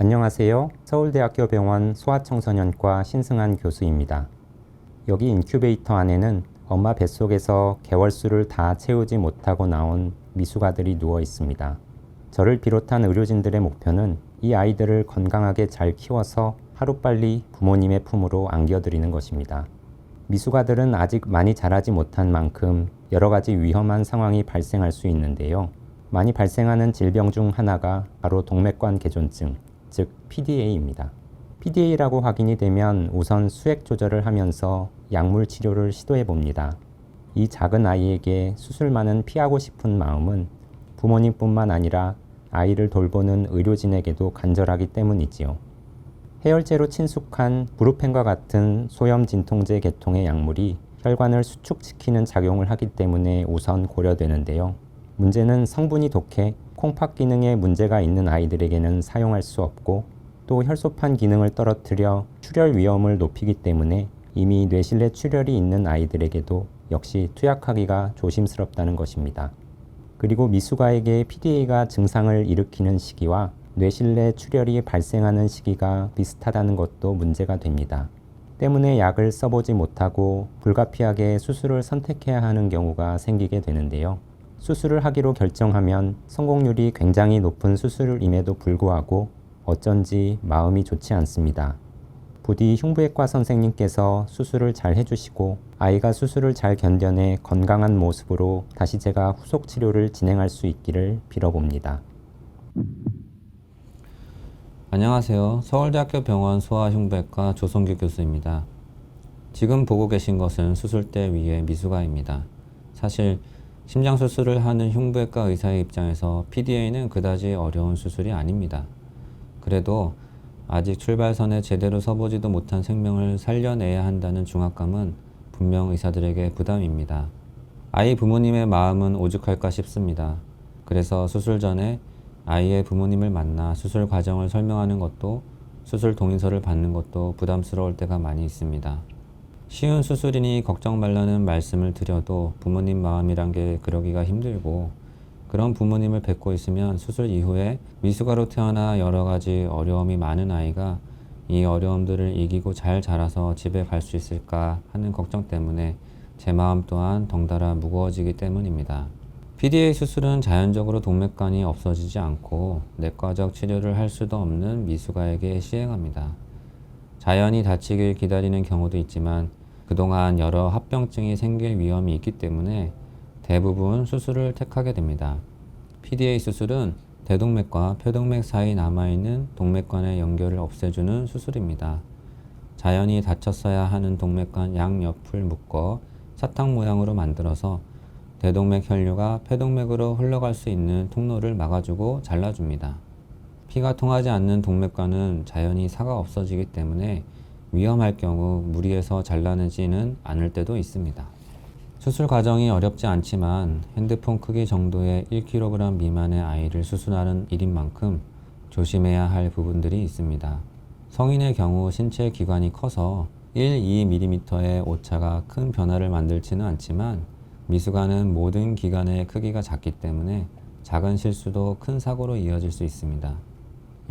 안녕하세요. 서울대학교 병원 소아청소년과 신승한 교수입니다. 여기 인큐베이터 안에는 엄마 뱃속에서 개월수를 다 채우지 못하고 나온 미숙아들이 누워 있습니다. 저를 비롯한 의료진들의 목표는 이 아이들을 건강하게 잘 키워서 하루빨리 부모님의 품으로 안겨드리는 것입니다. 미숙아들은 아직 많이 자라지 못한 만큼 여러 가지 위험한 상황이 발생할 수 있는데요. 많이 발생하는 질병 중 하나가 바로 동맥관 개존증, 즉 PDA입니다. PDA라고 확인이 되면 우선 수액 조절을 하면서 약물 치료를 시도해 봅니다. 이 작은 아이에게 수술만은 피하고 싶은 마음은 부모님뿐만 아니라 아이를 돌보는 의료진에게도 간절하기 때문이지요. 해열제로 친숙한 브루펜과 같은 소염 진통제 계통의 약물이 혈관을 수축시키는 작용을 하기 때문에 우선 고려되는데요. 문제는 성분이 독해 콩팥 기능에 문제가 있는 아이들에게는 사용할 수 없고 또 혈소판 기능을 떨어뜨려 출혈 위험을 높이기 때문에 이미 뇌실내 출혈이 있는 아이들에게도 역시 투약하기가 조심스럽다는 것입니다. 그리고 미숙아에게 PDA가 증상을 일으키는 시기와 뇌실내 출혈이 발생하는 시기가 비슷하다는 것도 문제가 됩니다. 때문에 약을 써보지 못하고 불가피하게 수술을 선택해야 하는 경우가 생기게 되는데요. 수술을 하기로 결정하면 성공률이 굉장히 높은 수술임에도 불구하고 어쩐지 마음이 좋지 않습니다. 부디 흉부외과 선생님께서 수술을 잘 해주시고 아이가 수술을 잘 견뎌내 건강한 모습으로 다시 제가 후속 치료를 진행할 수 있기를 빌어봅니다. 안녕하세요. 서울대학교 병원 소아흉부외과 조성규 교수입니다. 지금 보고 계신 것은 수술대 위의 미숙아입니다. 사실 심장 수술을 하는 흉부외과 의사의 입장에서 PDA는 그다지 어려운 수술이 아닙니다. 그래도 아직 출발선에 제대로 서보지도 못한 생명을 살려내야 한다는 중압감은 분명 의사들에게 부담입니다. 아이 부모님의 마음은 오죽할까 싶습니다. 그래서 수술 전에 아이의 부모님을 만나 수술 과정을 설명하는 것도 수술 동의서를 받는 것도 부담스러울 때가 많이 있습니다. 쉬운 수술이니 걱정 말라는 말씀을 드려도 부모님 마음이란 게 그러기가 힘들고 그런 부모님을 뵙고 있으면 수술 이후에 미숙아로 태어나 여러 가지 어려움이 많은 아이가 이 어려움들을 이기고 잘 자라서 집에 갈 수 있을까 하는 걱정 때문에 제 마음 또한 덩달아 무거워지기 때문입니다. PDA 수술은 자연적으로 동맥관이 없어지지 않고 내과적 치료를 할 수도 없는 미숙아에게 시행합니다. 자연히 다치길 기다리는 경우도 있지만 그동안 여러 합병증이 생길 위험이 있기 때문에 대부분 수술을 택하게 됩니다. PDA 수술은 대동맥과 폐동맥 사이 남아있는 동맥관의 연결을 없애주는 수술입니다. 자연히 다쳤어야 하는 동맥관 양옆을 묶어 사탕 모양으로 만들어서 대동맥 혈류가 폐동맥으로 흘러갈 수 있는 통로를 막아주고 잘라줍니다. 피가 통하지 않는 동맥관은 자연히 사가 없어지기 때문에 위험할 경우 무리해서 잘라내지는 않을 때도 있습니다. 수술 과정이 어렵지 않지만 핸드폰 크기 정도의 1kg 미만의 아이를 수술하는 일인 만큼 조심해야 할 부분들이 있습니다. 성인의 경우 신체 기관이 커서 1-2mm의 오차가 큰 변화를 만들지는 않지만 미숙아는 모든 기관의 크기가 작기 때문에 작은 실수도 큰 사고로 이어질 수 있습니다.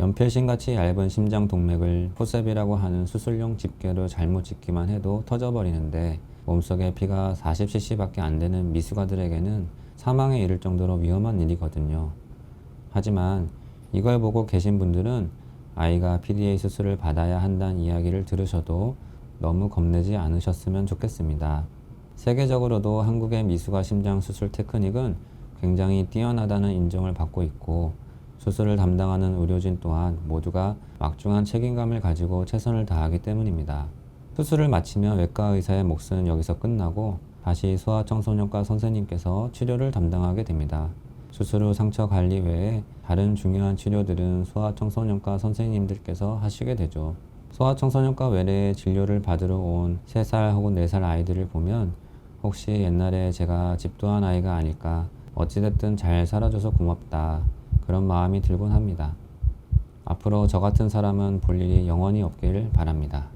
연필심같이 얇은 심장 동맥을 포셉이라고 하는 수술용 집게로 잘못 짚기만 해도 터져버리는데 몸속에 피가 40cc밖에 안 되는 미숙아들에게는 사망에 이를 정도로 위험한 일이거든요. 하지만 이걸 보고 계신 분들은 아이가 PDA 수술을 받아야 한다는 이야기를 들으셔도 너무 겁내지 않으셨으면 좋겠습니다. 세계적으로도 한국의 미숙아 심장 수술 테크닉은 굉장히 뛰어나다는 인정을 받고 있고 수술을 담당하는 의료진 또한 모두가 막중한 책임감을 가지고 최선을 다하기 때문입니다. 수술을 마치면 외과 의사의 몫은 여기서 끝나고 다시 소아청소년과 선생님께서 치료를 담당하게 됩니다. 수술 후 상처 관리 외에 다른 중요한 치료들은 소아청소년과 선생님들께서 하시게 되죠. 소아청소년과 외래의 진료를 받으러 온 3살 혹은 4살 아이들을 보면 혹시 옛날에 제가 집도한 아이가 아닐까, 어찌됐든 잘 살아줘서 고맙다, 그런 마음이 들곤 합니다. 앞으로 저 같은 사람은 볼 일이 영원히 없기를 바랍니다.